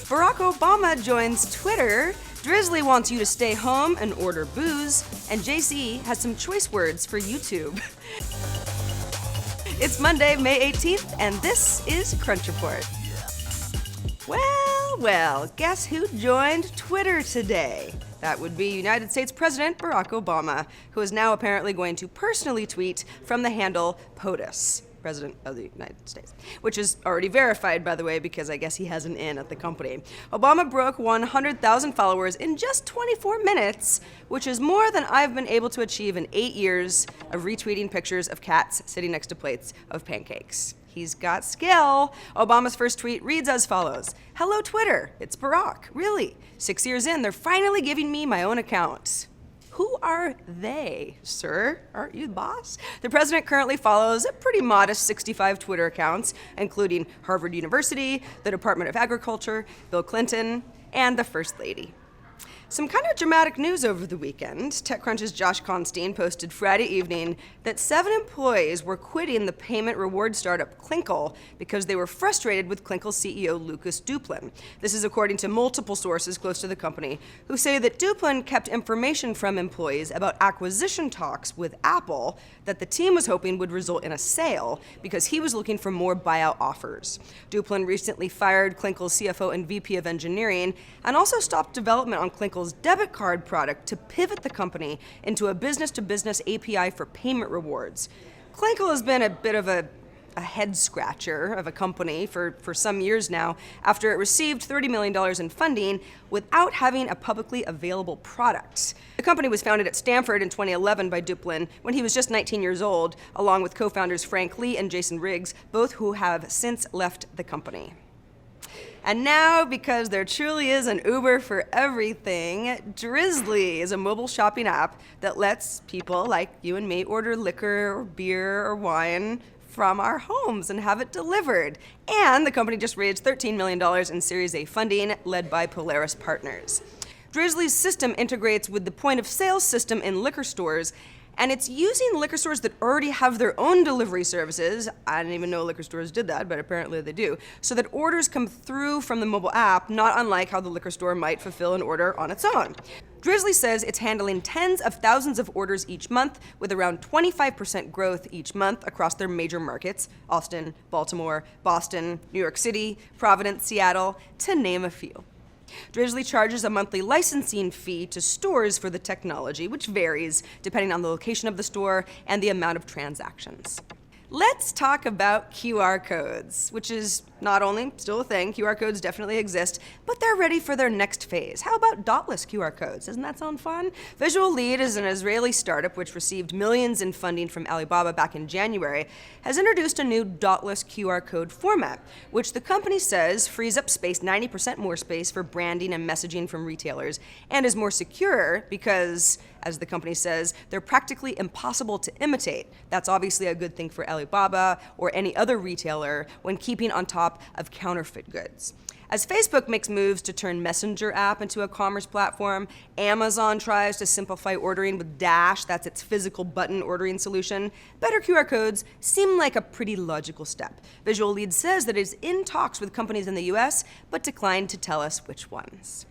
Barack Obama joins Twitter. Drizly wants you to stay home and order booze. And JayZ has some choice words for YouTube. It's Monday, May 18th, and this is Crunch Report. Well, guess who joined Twitter today? That would be United States President Barack Obama, who is now apparently going to personally tweet from the handle POTUS, President of the United States, which is already verified, by the way, because I guess he has an in at the company. Obama broke 100,000 followers in just 24 minutes, which is more than I've been able to achieve in 8 years of retweeting pictures of cats sitting next to plates of pancakes. He's got skill. Obama's first tweet reads as follows. Hello, Twitter. It's Barack. Really? 6 years in, they're finally giving me my own account. Who are they, sir? Aren't you the boss? The president currently follows a pretty modest 65 Twitter accounts, including Harvard University, the Department of Agriculture, Bill Clinton, and the First Lady. Some kind of dramatic news over the weekend. TechCrunch's Josh Constine posted Friday evening that 7 employees were quitting the payment reward startup Clinkle because they were frustrated with Clinkle's CEO Lucas Duplin. This is according to multiple sources close to the company, who say that Duplin kept information from employees about acquisition talks with Apple that the team was hoping would result in a sale because he was looking for more buyout offers. Duplin recently fired Clinkle's CFO and VP of engineering and also stopped development on Clinkle's debit card product to pivot the company into a business-to-business API for payment rewards. Clinkle has been a bit of a head-scratcher of a company for some years now after it received $30 million in funding without having a publicly available product. The company was founded at Stanford in 2011 by Duplin when he was just 19 years old, along with co-founders Frank Lee and Jason Riggs, both who have since left the company. And now, because there truly is an Uber for everything, Drizly is a mobile shopping app that lets people like you and me order liquor or beer or wine from our homes and have it delivered. And the company just raised $13 million in Series A funding led by Polaris Partners. Drizly's system integrates with the point-of-sale system in liquor stores, and it's using liquor stores that already have their own delivery services. I didn't even know liquor stores did that, but apparently they do. So that orders come through from the mobile app, not unlike how the liquor store might fulfill an order on its own. Drizly says it's handling tens of thousands of orders each month, with around 25% growth each month across their major markets: Austin, Baltimore, Boston, New York City, Providence, Seattle, to name a few. Drizly charges a monthly licensing fee to stores for the technology, which varies depending on the location of the store and the amount of transactions. Let's talk about QR codes, which is not only still a thing, QR codes definitely exist, but they're ready for their next phase. How about Dauntless QR codes? Doesn't that sound fun? Visual Lead is an Israeli startup which received millions in funding from Alibaba back in January, has introduced a new Dauntless QR code format, which the company says frees up space, 90% more space for branding and messaging from retailers, and is more secure because, as the company says, they're practically impossible to imitate. That's obviously a good thing for Alibaba or any other retailer when keeping on top of counterfeit goods. As Facebook makes moves to turn Messenger app into a commerce platform, Amazon tries to simplify ordering with Dash, that's its physical button ordering solution, better QR codes seem like a pretty logical step. Visual Lead says that it is in talks with companies in the US, but declined to tell us which ones.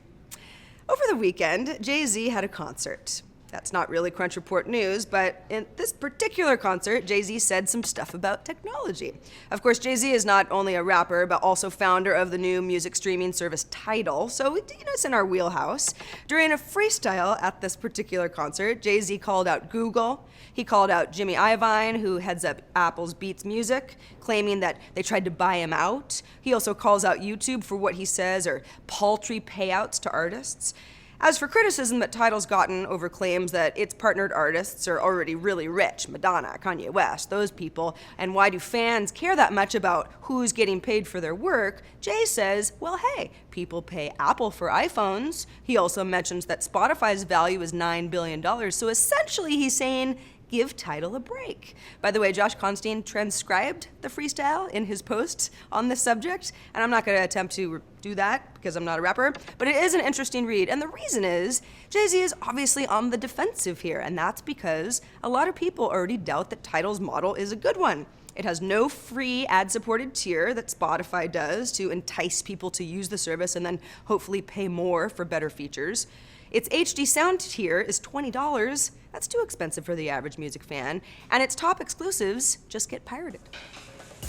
Over the weekend, JayZ had a concert. That's not really Crunch Report news, but in this particular concert, JayZ said some stuff about technology. Of course, JayZ is not only a rapper, but also founder of the new music streaming service Tidal, so it's in our wheelhouse. During a freestyle at this particular concert, JayZ called out Google. He called out Jimmy Iovine, who heads up Apple's Beats Music, claiming that they tried to buy him out. He also calls out YouTube for what he says are paltry payouts to artists. As for criticism that Tidal's gotten over claims that its partnered artists are already really rich, Madonna, Kanye West, those people, and why do fans care that much about who's getting paid for their work, Jay says, well, hey, people pay Apple for iPhones. He also mentions that Spotify's value is $9 billion, so essentially he's saying, give Tidal a break. By the way, Josh Constine transcribed the freestyle in his post on this subject, and I'm not going to attempt to do that because I'm not a rapper, but it is an interesting read, and the reason is JayZ is obviously on the defensive here, and that's because a lot of people already doubt that Tidal's model is a good one. It has no free ad-supported tier that Spotify does to entice people to use the service and then hopefully pay more for better features. Its HD sound tier is $20. That's too expensive for the average music fan. And its top exclusives just get pirated.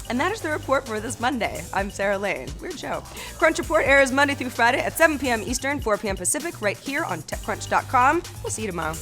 And that is the report for this Monday. I'm Sarah Lane. Weird show. Crunch Report airs Monday through Friday at 7 p.m. Eastern, 4 p.m. Pacific, right here on TechCrunch.com. We'll see you tomorrow.